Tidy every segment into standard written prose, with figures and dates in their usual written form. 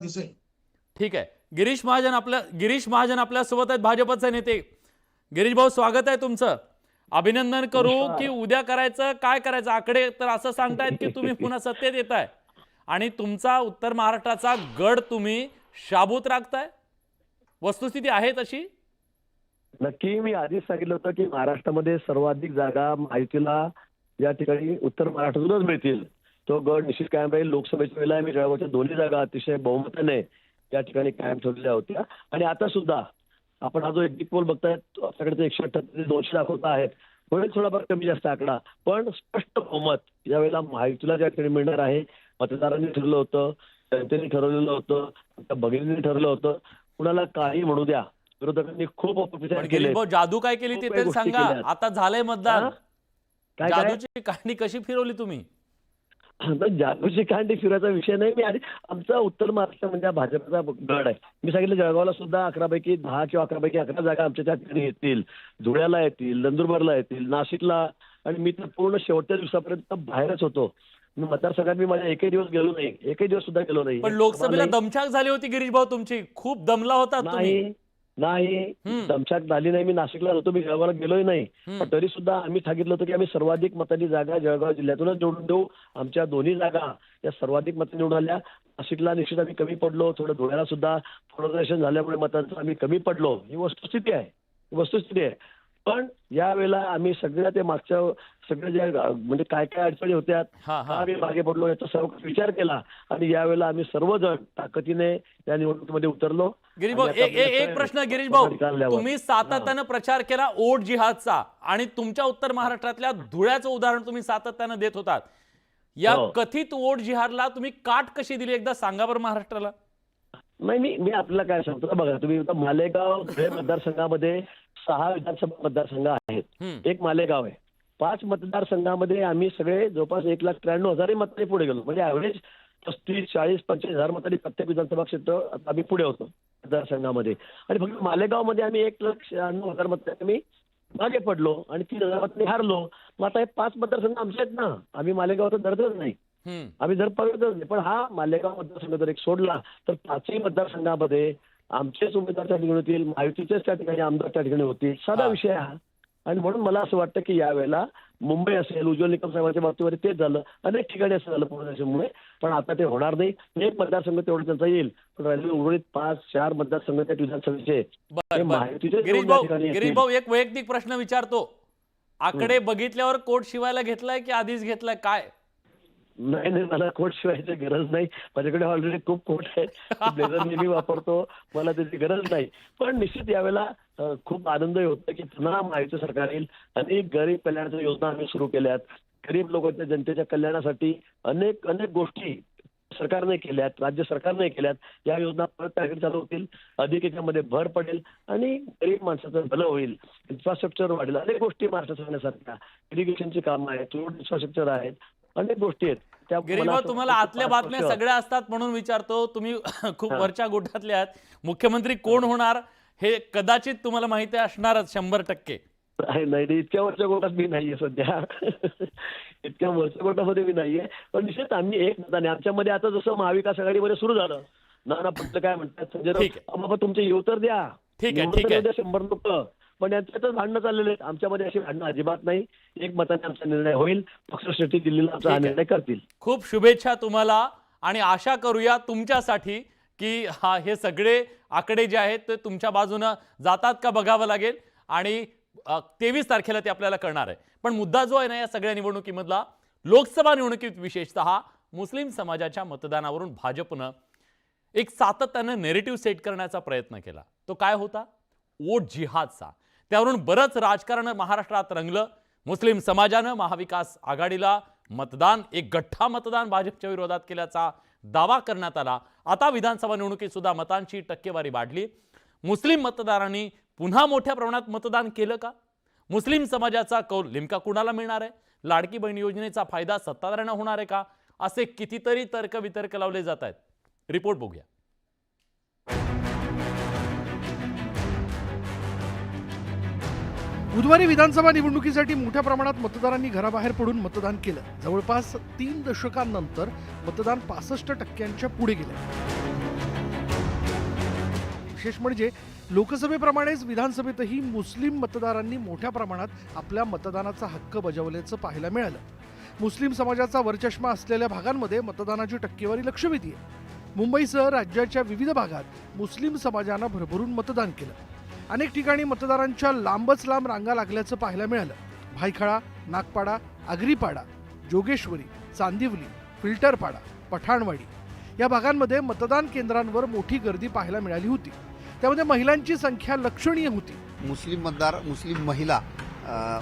दिसेल. ठीक आहे. गिरीश महाजन आपल्या सोबत आहेत, भाजपचे नेते. गिरीश भाऊ, स्वागत आहे तुमचं. अभिनंदन करू की उद्या करायचं, काय करायचं? आकडे तर असं सांगतायत की तुम्ही पुन्हा सत्तेत येताय आणि तुमचा उत्तर महाराष्ट्राचा गड तुम्ही शाबूत राखताय. वस्तुस्थिती आहे तशी? नक्की. मी आधीच सांगितलं होतं की महाराष्ट्रामध्ये सर्वाधिक जागा महायुतीला या ठिकाणी उत्तर महाराष्ट्रातूनच मिळतील. तो गड निश्चित कायम राहील. लोकसभेच्या वेळेला आम्ही जळगावच्या दोन्ही जागा अतिशय बहुमताने या ठिकाणी कायम ठेवलेल्या होत्या. आणि आता सुद्धा आपण हा जो एक्झिट पोल बघताय, आपल्याकडे 178 200 दाखवत आहेत. होईल थोडाफार कमी जास्त आकडा, पण स्पष्ट बहुमत यावेळेला महायुतीला ज्या ठिकाणी मिळणार आहे. मतदारांनी ठरलं होतं, जनतेने ठरवलेलं होतं, भगिनींनी ठरलं होतं. कुणाला काही म्हणू द्या, विरोधकांनी खूप अपप्रचार केले. जादू काय केली ते तर सांगा. आता झालंय मतदान, काय जादूची कहाणी कशी फिरवली तुम्ही? जादूची कांडी फिरायचा विषय नाही. मी आधी आमचा उत्तर महाराष्ट्र म्हणजे हा भाजपचा गड आहे. मी सांगितलं जळगावला सुद्धा 11 पैकी 10 किंवा 11 पैकी 11 जागा आमच्या त्या ठिकाणी येतील. धुळ्याला येतील, नंदुरबारला येतील, नाशिकला. आणि मी तर पूर्ण शेवटच्या दिवसापर्यंत बाहेरच होतो. मी मतदारसंघात मी माझ्या एकही दिवस गेलो नाही, एकही दिवस सुद्धा गेलो नाही. पण लोकसभेला दमछाक झाली होती गिरीश भाऊ तुमची, खूप दमला होता तुम्ही. नाही, दमछाक झाली नाही. मी नाशिकला होतो, मी जळगावला गेलोय नाही. पण तरी सुद्धा आम्ही सांगितलं होतं की आम्ही सर्वाधिक मतांनी जागा जळगाव जिल्ह्यातूनच निवडून देऊ. आमच्या दोन्ही जागा या सर्वाधिक मतं निवडून आल्या. नाशिकला निश्चित आम्ही कमी पडलो, थोडं धुळ्याला सुद्धा पोलरायझेशन झाल्यामुळे मतांचं आम्ही कमी पडलो. ही वस्तुस्थिती आहे. पण यावेळेला आम्ही सगळ्या ते मागच्या सगळ्या ज्या म्हणजे काय काय अडचणी होत्या, आम्ही मागे पडलो याचा सर्व विचार केला. आणि यावेळेला आम्ही सर्वजण ताकदीने या निवडणुकीमध्ये उतरलो. गिरीश भाऊ, एक प्रश्न गिरीश भाऊ, तुम्ही सातत्यानं प्रचार केला ओट जिहादचा आणि तुमच्या उत्तर महाराष्ट्रातल्या धुळ्याचं उदाहरण तुम्ही सातत्यानं देत होतात. या कथित ओट जिहादला तुम्ही काट कशी दिली एकदा सांगा बरं महाराष्ट्राला. नाही, मी आपल्याला काय सांगतो बघा. तुम्ही मालेगाव धुळे मतदारसंघामध्ये 6 विधानसभा मतदारसंघ आहेत. एक मालेगाव आहे. 5 मतदारसंघामध्ये आम्ही सगळे जवळपास 1,93,000 मतांनी पुढे गेलो. म्हणजे ॲव्हरेज 35, 40, 45,000 मतांनी प्रत्येक विधानसभा क्षेत्र आम्ही पुढे होतो मतदारसंघामध्ये. आणि फक्त मालेगावमध्ये आम्ही 1,96,000 मतांनी आम्ही मागे पडलो आणि 3,000 मतांनी हारलो. मग आता हे 5 मतदारसंघ आमचे आहेत ना. आम्ही मालेगावचा दर्जाच नाही, आम्ही जर पकडतच नाही. पण हा मालेगाव मतदारसंघ जर एक सोडला तर 5ही मतदारसंघामध्ये आमचेच उमेदवार त्या ठिकाणी होतील, महायुतीचेच त्या ठिकाणी आमदार त्या ठिकाणी होतील. साधा विषय हा. आणि म्हणून मला असं वाटतं की यावेळेला मुंबई असेल, उज्ज्वल निकम साहेबांच्या बाबतीवर तेच झालं, अनेक ठिकाणी असं झालं पोलिसांमुळे. पण आता ते होणार नाही. एक मतदारसंघ तेवढं त्यांचा येईल, पण राहिले उर्वरित 5-4 मतदारसंघ त्या विधानसभेचे गिरीश भाऊ, एक वैयक्तिक प्रश्न विचारतो. आकडे बघितल्यावर कोट शिवायला घेतलाय की आधीच घेतलाय काय? नाही, मला कोट शिवायची गरज नाही. माझ्याकडे ऑलरेडी खूप कोट आहेत. ब्लेझर नेहमी वापरतो, मला त्याची गरज नाही. पण निश्चित यावेळेला खूप आनंदही होतो की पुन्हा महायुती सरकार येईल. अनेक गरीब कल्याणाच्या योजना आम्ही सुरू केल्यात. गरीब लोकांच्या जनतेच्या कल्याणासाठी अनेक गोष्टी सरकारने केल्यात, राज्य सरकारने केल्यात. या योजना परत त्याकडे चालू होतील. अधिक याच्यामध्ये भर पडेल आणि गरीब माणसाचं भलं होईल. इन्फ्रास्ट्रक्चर वाढेल. अनेक गोष्टी महाराष्ट्रात सांगण्यासारख्या. इरिगेशनची कामं आहेत, रोड इन्फ्रास्ट्रक्चर आहेत, अनेक गोष्टी आहेत. गिरीश भाऊ, तुम्हाला आतल्या बातम्या सगळ्या असतात म्हणून विचारतो. तुम्ही खूप वरच्या गोठ्यातले आहात. मुख्यमंत्री कोण होणार हे कदाचित तुम्हाला माहिती असणारच 100%. नाही, इतक्या वरच्या गोटात मी नाहीये सध्या. इतक्या वरच्या गोटामध्ये मी नाहीये. पण निश्चित आम्ही एक मताने आमच्यामध्ये आता जसं महाविकास आघाडीमध्ये सुरू झालं ना पटलं काय म्हणतात संजय बाबा तुमचे येऊ तर द्या, ठीक आहे 100 लोक. पण यांच्यातच भांडणं चाललेले आहेत. आमच्यामध्ये अशी भांडणं अजिबात नाही. एक मताने आमचा निर्णय होईल. पक्षश्रेष्ठी दिल्लीला आमचा हा निर्णय करतील. खूप शुभेच्छा तुम्हाला आणि आशा करूया तुमच्यासाठी की हे सगळे आकडे जे आहेत ते तुमच्या बाजूनं जातात का बघावं लागेल. आणि 23 तारखेला ते आपल्याला कळणार आहे. पण मुद्दा जो आहे ना या सगळ्या निवडणुकीमधला, लोकसभा निवडणुकीत विशेषतः मुस्लिम समाजाच्या मतदानावरून भाजपनं एक सातत्यानं नेरेटिव्ह सेट करण्याचा प्रयत्न केला. तो काय होता? वोट जिहादचा. त्यावरून बरंच राजकारण महाराष्ट्रात रंगलं. मुस्लिम समाजानं महाविकास आघाडीला मतदान, एक गठ्ठा मतदान भाजपच्या विरोधात केल्याचा दावा करण्यात आला. आता विधानसभा निवडणुकीत सुद्धा मतांची टक्केवारी वाढली. मुस्लिम मतदारांनी पुन्हा मोठ्या प्रमाणात मतदान केलं का? मुस्लिम समाजाचा कौल नेमका कुणाला मिळणार आहे? लाडकी बहीण योजनेचा फायदा सत्ताधाऱ्यांना होणार आहे का? असे कितीतरी तर्कवितर्क लावले जात आहेत. रिपोर्ट बघूया. बुधवारी विधानसभा निवडणुकीसाठी मोठ्या प्रमाणात मतदारांनी घराबाहेर पडून मतदान केलं. जवळपास 3 दशकांनंतर मतदान 65% पुढे गेले. विशेष म्हणजे लोकसभेप्रमाणेच विधानसभेतही मुस्लिम मतदारांनी मोठ्या प्रमाणात आपल्या मतदानाचा हक्क बजावल्याचं पाहायला मिळालं. मुस्लिम समाजाचा वरचष्मा असलेल्या भागांमध्ये मतदानाची टक्केवारी लक्षवेधी आहे. मुंबईसह राज्याच्या विविध भागात मुस्लिम समाजानं भरभरून मतदान केलं. अनेक ठिकाणी मतदारांच्या लांबच लांब रांगा लागल्याचं पाहायला मिळालं. भायखळा, नागपाडा, आगरीपाडा, जोगेश्वरी, चांदिवली, फिल्टरपाडा, पठाणवाडी या भागांमध्ये मतदान केंद्रांवर मोठी गर्दी पाहायला मिळाली होती. त्यामध्ये महिलांची संख्या लक्षणीय होती. मुस्लिम मतदार, मुस्लिम महिला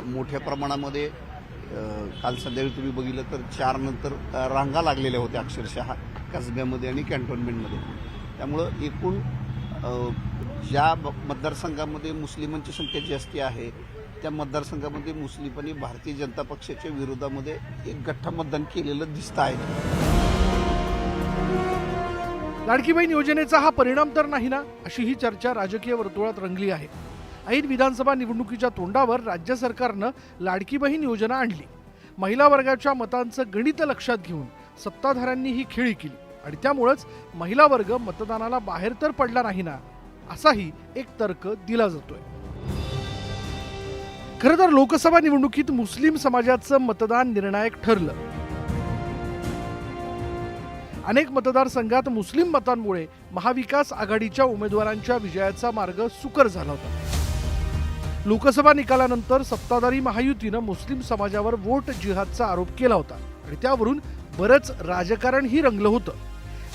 मोठ्या प्रमाणामध्ये काल संध्याकाळी तुम्ही बघितलं तर 4 नंतर रांगा लागलेल्या होत्या अक्षरशः कसब्यामध्ये आणि कॅन्टोन्मेंटमध्ये. त्यामुळं एकूण ज्या मतदारसंघामध्ये मुस्लिमांची संख्या जास्ती आहे त्या मतदारसंघामध्ये मुस्लिमांनी भारतीय जनता पक्षाच्या विरोधामध्ये एक गठ्ठा मतदान केलेलं दिसतं आहे. लाडकी बहीण योजनेचा हा परिणाम तर नाही ना, अशी ही चर्चा राजकीय वर्तुळात रंगली आहे. ऐन विधानसभा निवडणुकीच्या तोंडावर राज्य सरकारनं लाडकी बहीण योजना आणली. महिला वर्गाच्या मतांचं गणित लक्षात घेऊन सत्ताधाऱ्यांनी ही खेळी केली आणि त्यामुळेच महिला वर्ग मतदानाला बाहेर तर पडला नाही ना, असाही एक तर्क दिला जातोय. खरं तर लोकसभा निवडणुकीत मुस्लिम समाजाचं मतदान निर्णायक ठरलं. अनेक मतदारसंघात मुस्लिम मतांमुळे महाविकास आघाडीच्या उमेदवारांच्या विजयाचा मार्ग सुकर झाला होता. लोकसभा निकालानंतर सत्ताधारी महायुतीनं मुस्लिम समाजावर वोट जिहादचा आरोप केला होता आणि त्यावरून बरंच राजकारणही रंगलं होतं.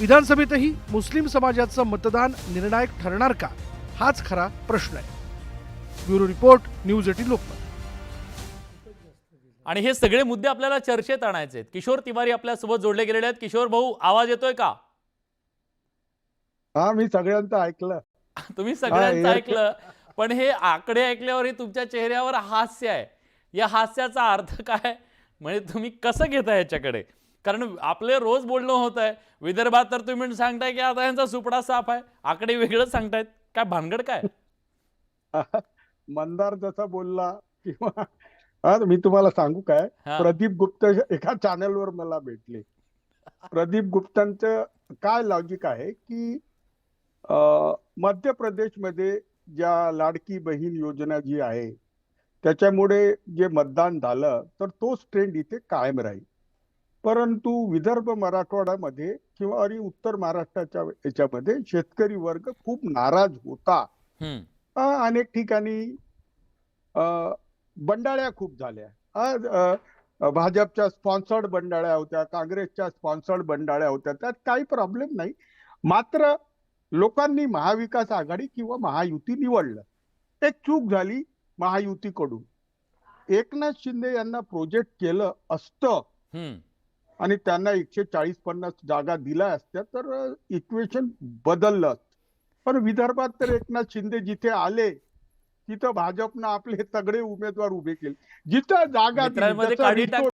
विधानसभेतही मुस्लिम समाजाचं मतदान निर्णायक ठरणार का, हाच खरा प्रश्न आहे. Bureau report, news 18 Lokmat. आणि हे सगळे मुद्दे आपल्याला चर्चेत आणायचे आहेत. किशोर तिवारी आपल्यासोबत जोडले गेलेले आहेत. किशोर भाऊ, आवाज येतोय का? हा, मी सगळ्यांचं ऐकलं. तुम्ही सगळ्यांचं ऐकलं, पण हे आकडे ऐकल्यावरही तुमच्या चेहऱ्यावर हास्य आहे. या हास्याचा अर्थ काय, म्हणजे तुम्ही कसं घेता याच्याकडे? कारण आपले रोज बोलणं होत आहे. विदर्भात तर तुम्ही सांगताय की आता यांचा सुपडा साफ आहे, आकडे वेगळं सांगतायत. काय भानगड काय? मंदार जसा बोलला किंवा मी तुम्हाला सांगू काय, प्रदीप गुप्ता एका चॅनलवर मला भेटले. प्रदीप गुप्तांचं काय लॉजिक आहे की मध्य प्रदेशमध्ये ज्या लाडकी बहीण योजना जी आहे त्याच्यामुळे जे मतदान झालं तर तोच ट्रेंड इथे कायम राहील. परंतु विदर्भ मराठवाड्यामध्ये किंवा आणि उत्तर महाराष्ट्राच्या याच्यामध्ये शेतकरी वर्ग खूप नाराज होता. अनेक ठिकाणी बंडाळ्या खूप झाल्या. भाजपच्या स्पॉन्सर्ड बंडाळ्या होत्या, काँग्रेसच्या स्पॉन्सर्ड बंडाळ्या होत्या, त्यात काही प्रॉब्लेम नाही. मात्र लोकांनी महाविकास आघाडी किंवा महायुती निवडलं. एक चूक झाली महायुतीकडून. एकनाथ शिंदे यांना प्रोजेक्ट केलं असतं आणि त्यांना 140-50 जागा दिल्या असत्या तर इक्वेशन बदललं असतं. पण विदर्भात तर एकनाथ शिंदे जिथे आले तिथं भाजपनं आपले तगडे उमेदवार उभे केले. जिथं जागा